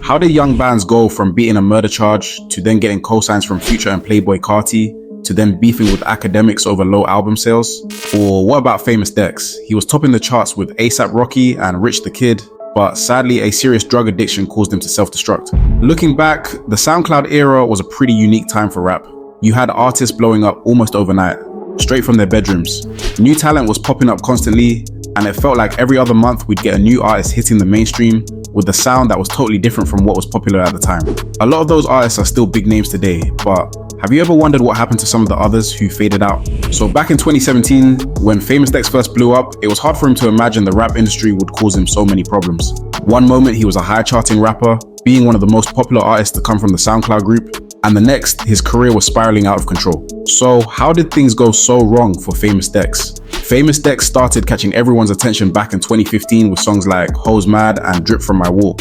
How did young bands go from beating a murder charge to then getting cosigns from Future and Playboy Carti to then beefing with academics over low album sales? Or what about Famous Dex? He was topping the charts with A$AP Rocky and Rich the Kid, but sadly a serious drug addiction caused him to self-destruct. Looking back, the SoundCloud era was a pretty unique time for rap. You had artists blowing up almost overnight, straight from their bedrooms. New talent was popping up constantly, and it felt like every other month we'd get a new artist hitting the mainstream with a sound that was totally different from what was popular at the time. A lot of those artists are still big names today, but have you ever wondered what happened to some of the others who faded out? So back in 2017, when Famous Dex first blew up, it was hard for him to imagine the rap industry would cause him so many problems. One moment he was a high charting rapper, being one of the most popular artists to come from the SoundCloud group, and the next, his career was spiraling out of control. So how did things go so wrong for Famous Dex? Famous Dex started catching everyone's attention back in 2015 with songs like Hoes Mad and Drip From My Walk.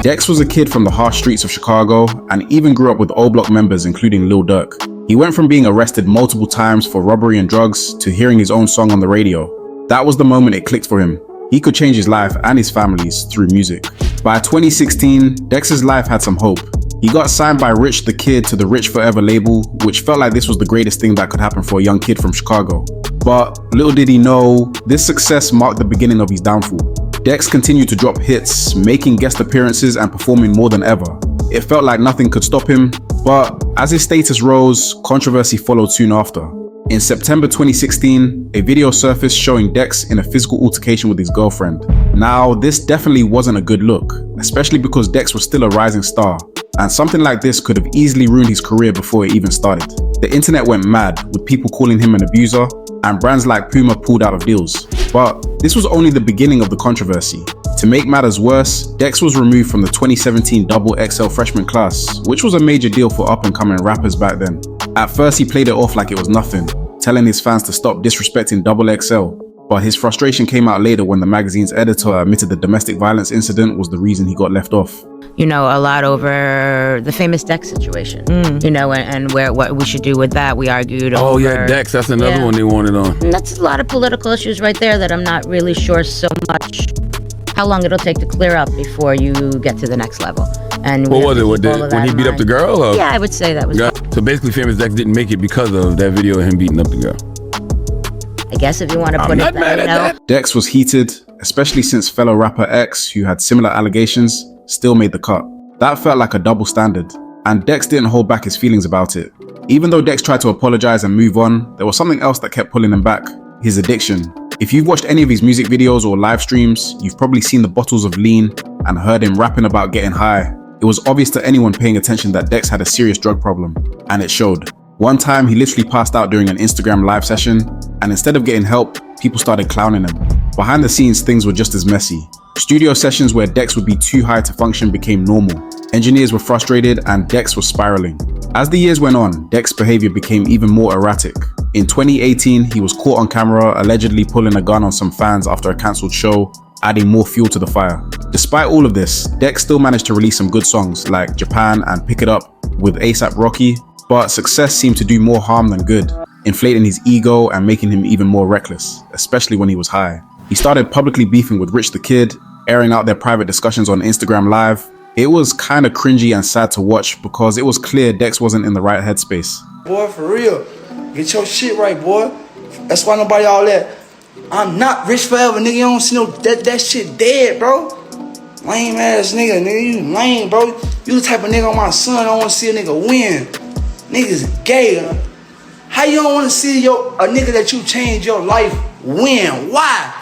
Dex was a kid from the harsh streets of Chicago and even grew up with O Block members including Lil Durk. He went from being arrested multiple times for robbery and drugs to hearing his own song on the radio. That was the moment it clicked for him. He could change his life and his family's through music. By 2016, Dex's life had some hope. He got signed by Rich the Kid to the Rich Forever label, which felt like this was the greatest thing that could happen for a young kid from Chicago. But little did he know, this success marked the beginning of his downfall. Dex continued to drop hits, making guest appearances and performing more than ever. It felt like nothing could stop him, but as his status rose, controversy followed soon after. In September 2016, a video surfaced showing Dex in a physical altercation with his girlfriend. Now, this definitely wasn't a good look, especially because Dex was still a rising star, and something like this could have easily ruined his career before it even started. The internet went mad, with people calling him an abuser, and brands like Puma pulled out of deals. But this was only the beginning of the controversy. To make matters worse, Dex was removed from the 2017 XXL freshman class, which was a major deal for up-and-coming rappers back then. At first he played it off like it was nothing, telling his fans to stop disrespecting XXL. But his frustration came out later when the magazine's editor admitted the domestic violence incident was the reason he got left off. You know, a lot over the Famous Dex situation, you know, and what we should do with that. We argued over... Oh yeah, Dex, that's another one they wanted on. And that's a lot of political issues right there that I'm not really sure so much how long it'll take to clear up before you get to the next level. And what was it? When he beat up the girl? Or? Yeah, I would say that was... So basically Famous Dex didn't make it because of that video of him beating up the girl. I guess if you want to put it that, you know. Dex was heated, especially since fellow rapper X, who had similar allegations, still made the cut. That felt like a double standard, and Dex didn't hold back his feelings about it. Even though Dex tried to apologize and move on, there was something else that kept pulling him back: his addiction. If you've watched any of his music videos or live streams, you've probably seen the bottles of lean and heard him rapping about getting high. It was obvious to anyone paying attention that Dex had a serious drug problem, and it showed. One time, he literally passed out during an Instagram live session, and instead of getting help, people started clowning him. Behind the scenes, things were just as messy. Studio sessions where Dex would be too high to function became normal. Engineers were frustrated, and Dex was spiraling. As the years went on, Dex's behavior became even more erratic. In 2018, he was caught on camera allegedly pulling a gun on some fans after a cancelled show, adding more fuel to the fire. Despite all of this, Dex still managed to release some good songs like Japan and Pick It Up with A$AP Rocky, but success seemed to do more harm than good, inflating his ego and making him even more reckless, especially when he was high. He started publicly beefing with Rich the Kid, airing out their private discussions on Instagram Live. It was kinda cringy and sad to watch because it was clear Dex wasn't in the right headspace. Boy, for real, get your shit right, boy. That's why nobody all that. I'm not rich forever, nigga. You don't see no, that shit dead, bro. Lame ass nigga, you lame, bro. You the type of nigga on my son, I don't wanna see a nigga win. Niggas gay, huh? How you don't wanna see a nigga that you changed your life win? Why?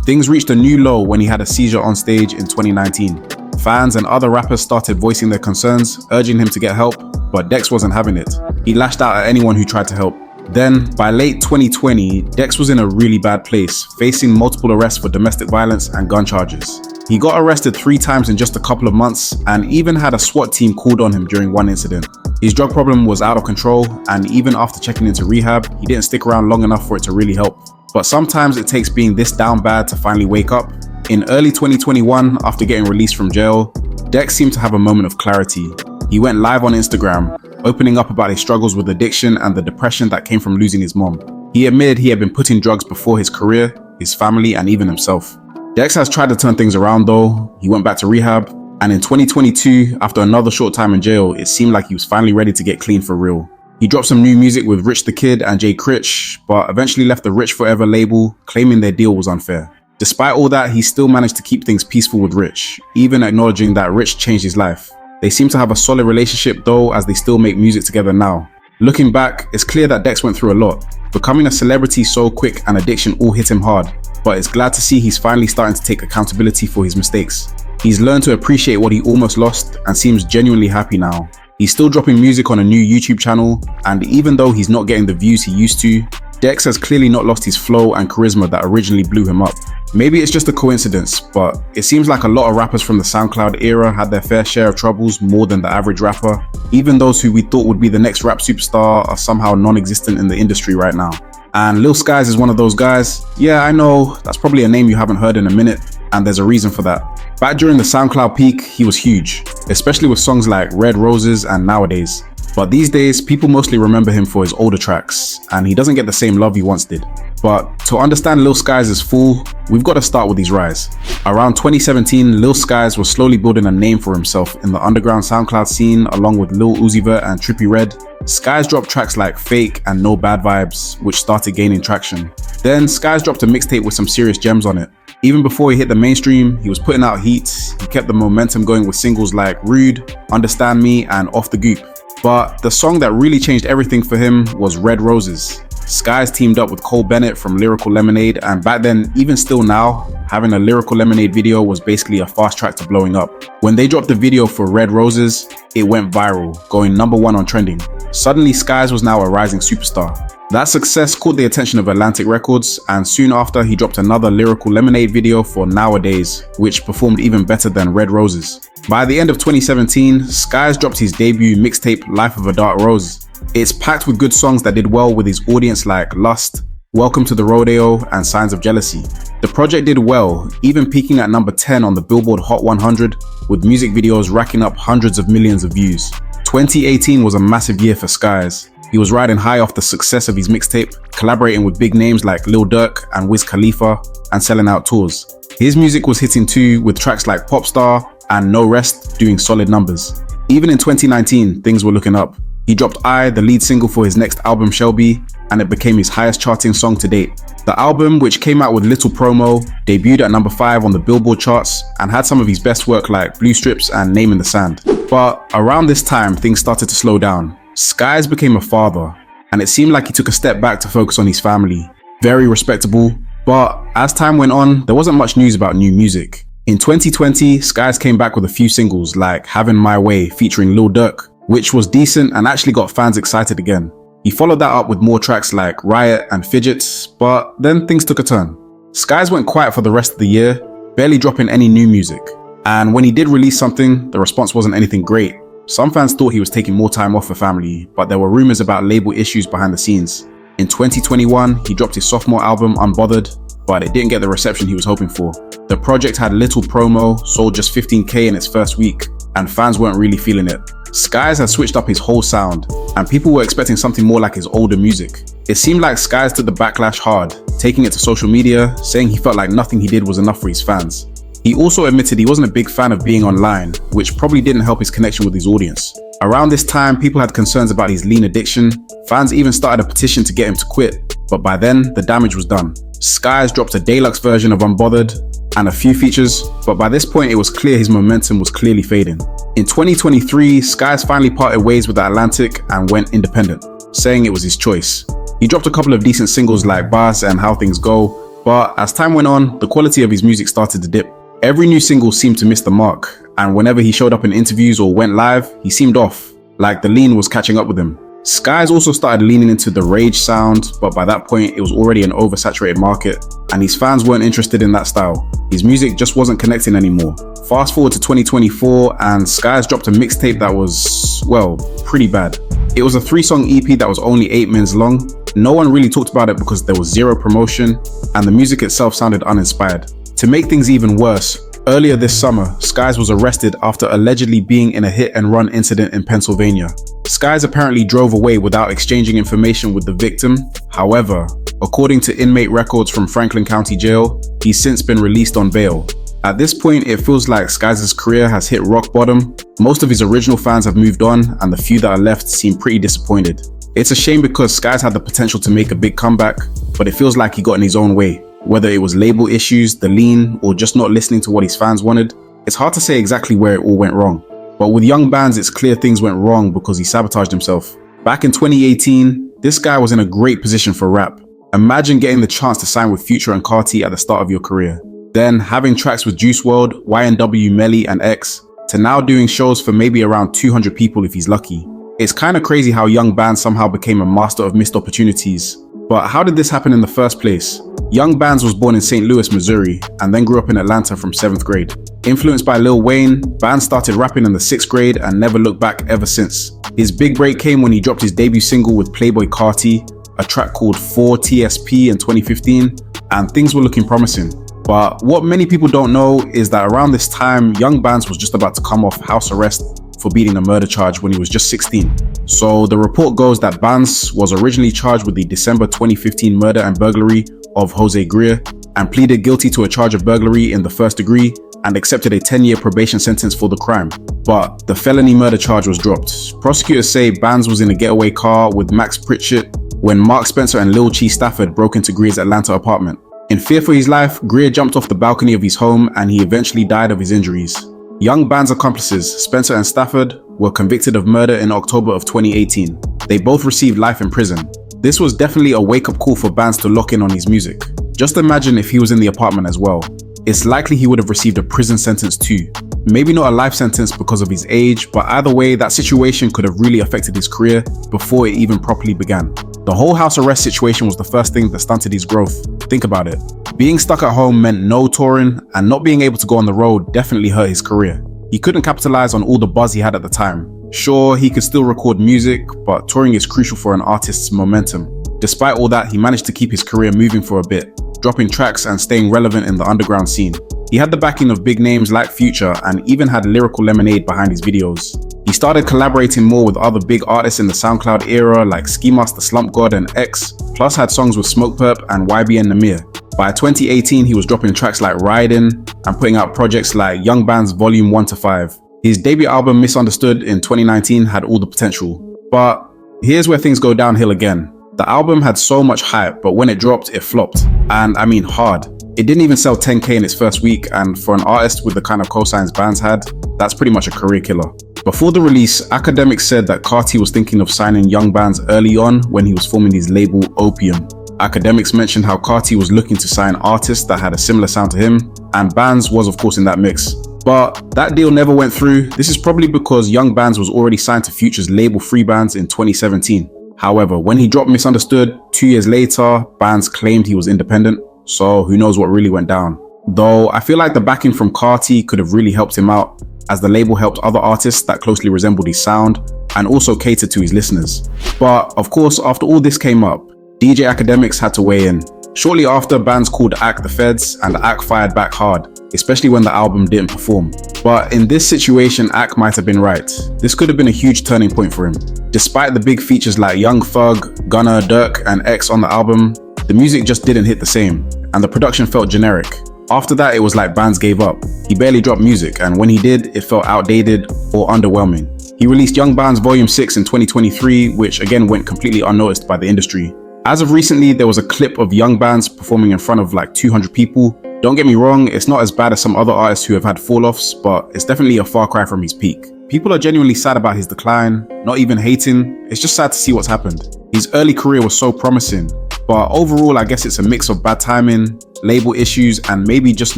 Things reached a new low when he had a seizure on stage in 2019. Fans and other rappers started voicing their concerns, urging him to get help, but Dex wasn't having it. He lashed out at anyone who tried to help. Then, by late 2020, Dex was in a really bad place, facing multiple arrests for domestic violence and gun charges. He got arrested 3 times in just a couple of months and even had a SWAT team called on him during one incident. His drug problem was out of control, and even after checking into rehab, he didn't stick around long enough for it to really help. But sometimes it takes being this down bad to finally wake up. In early 2021, after getting released from jail, Dex seemed to have a moment of clarity. He went live on Instagram, opening up about his struggles with addiction and the depression that came from losing his mom. He admitted he had been putting drugs before his career, his family, and even himself. Dex has tried to turn things around though. He went back to rehab, and in 2022, after another short time in jail, it seemed like he was finally ready to get clean for real. He dropped some new music with Rich the Kid and Jay Critch, but eventually left the Rich Forever label, claiming their deal was unfair. Despite all that, he still managed to keep things peaceful with Rich, even acknowledging that Rich changed his life. They seem to have a solid relationship though, as they still make music together now. Looking back, it's clear that Dex went through a lot. Becoming a celebrity so quick and addiction all hit him hard, but it's glad to see he's finally starting to take accountability for his mistakes. He's learned to appreciate what he almost lost and seems genuinely happy now. He's still dropping music on a new YouTube channel, and even though he's not getting the views he used to, Dex has clearly not lost his flow and charisma that originally blew him up. Maybe it's just a coincidence, but it seems like a lot of rappers from the SoundCloud era had their fair share of troubles more than the average rapper. Even those who we thought would be the next rap superstar are somehow non-existent in the industry right now. And Lil Skies is one of those guys. Yeah, I know, that's probably a name you haven't heard in a minute, and there's a reason for that. Back during the SoundCloud peak, he was huge, especially with songs like Red Roses and Nowadays. But these days, people mostly remember him for his older tracks, and he doesn't get the same love he once did. But to understand Lil Skies' fall, we've got to start with his rise. Around 2017, Lil Skies was slowly building a name for himself in the underground SoundCloud scene along with Lil Uzi Vert and Trippie Redd. Skies dropped tracks like Fake and No Bad Vibes, which started gaining traction. Then Skies dropped a mixtape with some serious gems on it. Even before he hit the mainstream, he was putting out heat. He kept the momentum going with singles like Rude, Understand Me, and Off the Goop. But the song that really changed everything for him was Red Roses. Skies teamed up with Cole Bennett from Lyrical Lemonade, and back then, even still now, having a Lyrical Lemonade video was basically a fast track to blowing up. When they dropped the video for Red Roses, it went viral, going #1 on trending. Suddenly, Skies was now a rising superstar. That success caught the attention of Atlantic Records, and soon after he dropped another Lyrical Lemonade video for Nowadays, which performed even better than Red Roses. By the end of 2017, Skies dropped his debut mixtape Life of a Dark Rose. It's packed with good songs that did well with his audience like Lust, Welcome to the Rodeo, and Signs of Jealousy. The project did well, even peaking at number 10 on the Billboard Hot 100, with music videos racking up hundreds of millions of views. 2018 was a massive year for Skies. He was riding high off the success of his mixtape, collaborating with big names like Lil Durk and Wiz Khalifa, and selling out tours. His music was hitting too, with tracks like Popstar and No Rest doing solid numbers. Even in 2019, things were looking up. He dropped I, the lead single for his next album Shelby, and it became his highest charting song to date. The album, which came out with little promo, debuted at number 5 on the Billboard charts and had some of his best work like Blue Strips and Name in the Sand. But around this time, things started to slow down. Skies became a father, and it seemed like he took a step back to focus on his family. Very respectable, but as time went on, there wasn't much news about new music. In 2020, Skies came back with a few singles like Having My Way featuring Lil Durk, which was decent and actually got fans excited again. He followed that up with more tracks like Riot and Fidgets, but then things took a turn. Skies went quiet for the rest of the year, barely dropping any new music. And when he did release something, the response wasn't anything great. Some fans thought he was taking more time off for family, but there were rumors about label issues behind the scenes. In 2021, he dropped his sophomore album Unbothered, but it didn't get the reception he was hoping for. The project had little promo, sold just 15K in its first week, and fans weren't really feeling it. Skies had switched up his whole sound, and people were expecting something more like his older music. It seemed like Skies took the backlash hard, taking it to social media, saying he felt like nothing he did was enough for his fans. He also admitted he wasn't a big fan of being online, which probably didn't help his connection with his audience. Around this time, people had concerns about his lean addiction. Fans even started a petition to get him to quit, but by then, the damage was done. Skies dropped a deluxe version of Unbothered and a few features, but by this point, it was clear his momentum was clearly fading. In 2023, Skies finally parted ways with Atlantic and went independent, saying it was his choice. He dropped a couple of decent singles like Bass and How Things Go, but as time went on, the quality of his music started to dip. Every new single seemed to miss the mark, and whenever he showed up in interviews or went live, he seemed off, like the lean was catching up with him. Skies also started leaning into the rage sound, but by that point it was already an oversaturated market, and his fans weren't interested in that style. His music just wasn't connecting anymore. Fast forward to 2024, and Skies dropped a mixtape that was, well, pretty bad. It was a 3-song EP that was only 8 minutes long. No one really talked about it because there was zero promotion, and the music itself sounded uninspired. To make things even worse, earlier this summer, Skies was arrested after allegedly being in a hit-and-run incident in Pennsylvania. Skies apparently drove away without exchanging information with the victim. However, According to inmate records from Franklin County Jail, he's since been released on bail. At this point, it feels like Skies' career has hit rock bottom. Most of his original fans have moved on, and the few that are left seem pretty disappointed. It's a shame because Skies had the potential to make a big comeback, but it feels like he got in his own way. Whether it was label issues, the lean, or just not listening to what his fans wanted, it's hard to say exactly where it all went wrong. But with Young Bands, it's clear things went wrong because he sabotaged himself. Back in 2018, this guy was in a great position for rap. Imagine getting the chance to sign with Future and Carti at the start of your career. Then having tracks with Juice WRLD, YNW Melly and X, to now doing shows for maybe around 200 people if he's lucky. It's kind of crazy how Young Bands somehow became a master of missed opportunities. But how did this happen in the first place? Young Bands was born in St. Louis, Missouri, and then grew up in Atlanta from 7th grade. Influenced by Lil Wayne, Bands started rapping in the 6th grade and never looked back ever since. His big break came when he dropped his debut single with Playboy Carti, a track called 4TSP in 2015, and things were looking promising. But what many people don't know is that around this time, Young Bands was just about to come off house arrest for beating a murder charge when he was just 16. So the report goes that Bands was originally charged with the December 2015 murder and burglary of Jose Greer and pleaded guilty to a charge of burglary in the 1st degree and accepted a 10-year probation sentence for the crime. But the felony murder charge was dropped. Prosecutors say Bands was in a getaway car with Max Pritchett when Mark Spencer and Lil Chi Stafford broke into Greer's Atlanta apartment. In fear for his life, Greer jumped off the balcony of his home and he eventually died of his injuries. Young Band's accomplices, Spencer and Stafford, were convicted of murder in October of 2018. They both received life in prison. This was definitely a wake-up call for Bands to lock in on his music. Just imagine if he was in the apartment as well. It's likely he would have received a prison sentence too. Maybe not a life sentence because of his age, but either way, that situation could have really affected his career before it even properly began. The whole house arrest situation was the first thing that stunted his growth. Think about it. Being stuck at home meant no touring, and not being able to go on the road definitely hurt his career. He couldn't capitalize on all the buzz he had at the time. Sure, he could still record music, but touring is crucial for an artist's momentum. Despite all that, he managed to keep his career moving for a bit, dropping tracks and staying relevant in the underground scene. He had the backing of big names like Future and even had Lyrical Lemonade behind his videos. He started collaborating more with other big artists in the SoundCloud era like Ski Master Slump God and X, plus had songs with Smoke Perp and YBN Namir. By 2018, he was dropping tracks like Ridin' and putting out projects like Young Bands Volume 1 to 5. His debut album Misunderstood in 2019 had all the potential. But here's where things go downhill again. The album had so much hype, but when it dropped, it flopped. And I mean hard. It didn't even sell 10k in its first week, and for an artist with the kind of cosigns Bands had, that's pretty much a career killer. Before the release, academics said that Carti was thinking of signing Young Bands early on when he was forming his label Opium. Academics mentioned how Carti was looking to sign artists that had a similar sound to him, and Bands was of course in that mix. But that deal never went through. This is probably because Young Bands was already signed to Future's label Free Bands in 2017. However, when he dropped Misunderstood, 2 years later, Bands claimed he was independent, so who knows what really went down. Though I feel like the backing from Carti could have really helped him out, as the label helped other artists that closely resembled his sound and also catered to his listeners. But of course, after all this came up, DJ Academics had to weigh in. Shortly after, Bands called Ack the feds, and Ack fired back hard, especially when the album didn't perform. But in this situation, Ack might have been right. This could have been a huge turning point for him. Despite the big features like Young Thug, Gunna, Dirk, and X on the album, the music just didn't hit the same, and the production felt generic. After that, it was like Bands gave up. He barely dropped music, and when he did, it felt outdated or underwhelming. He released Young Bands Volume 6 in 2023, which again went completely unnoticed by the industry. As of recently, there was a clip of Young Bands performing in front of like 200 people. Don't get me wrong, it's not as bad as some other artists who have had fall-offs, but it's definitely a far cry from his peak. People are genuinely sad about his decline, not even hating, it's just sad to see what's happened. His early career was so promising, but overall I guess it's a mix of bad timing, label issues, and maybe just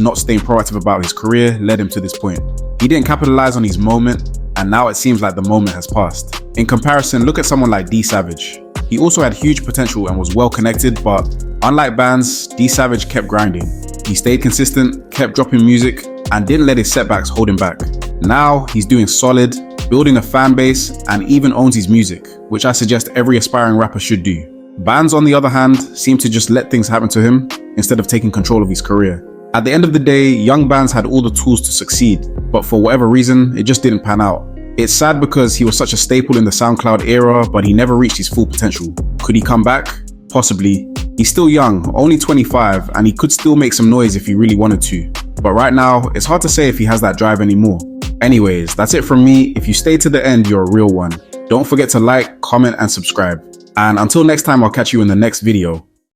not staying proactive about his career led him to this point. He didn't capitalize on his moment, and now it seems like the moment has passed. In comparison, look at someone like D Savage. He also had huge potential and was well connected, but unlike Bands, D Savage kept grinding. He stayed consistent, kept dropping music, and didn't let his setbacks hold him back. Now he's doing solid, building a fan base, and even owns his music, which I suggest every aspiring rapper should do. Bands, on the other hand, seem to just let things happen to him instead of taking control of his career. At the end of the day, Young Bands had all the tools to succeed, but for whatever reason, it just didn't pan out. It's sad because he was such a staple in the SoundCloud era, but he never reached his full potential. Could he come back? Possibly, He's still young, only 25, and he could still make some noise if he really wanted to. But right now, it's hard to say if he has that drive anymore. Anyways, that's it from me. If you stay to the end, you're a real one. Don't forget to like, comment, and subscribe. And until next time, I'll catch you in the next video.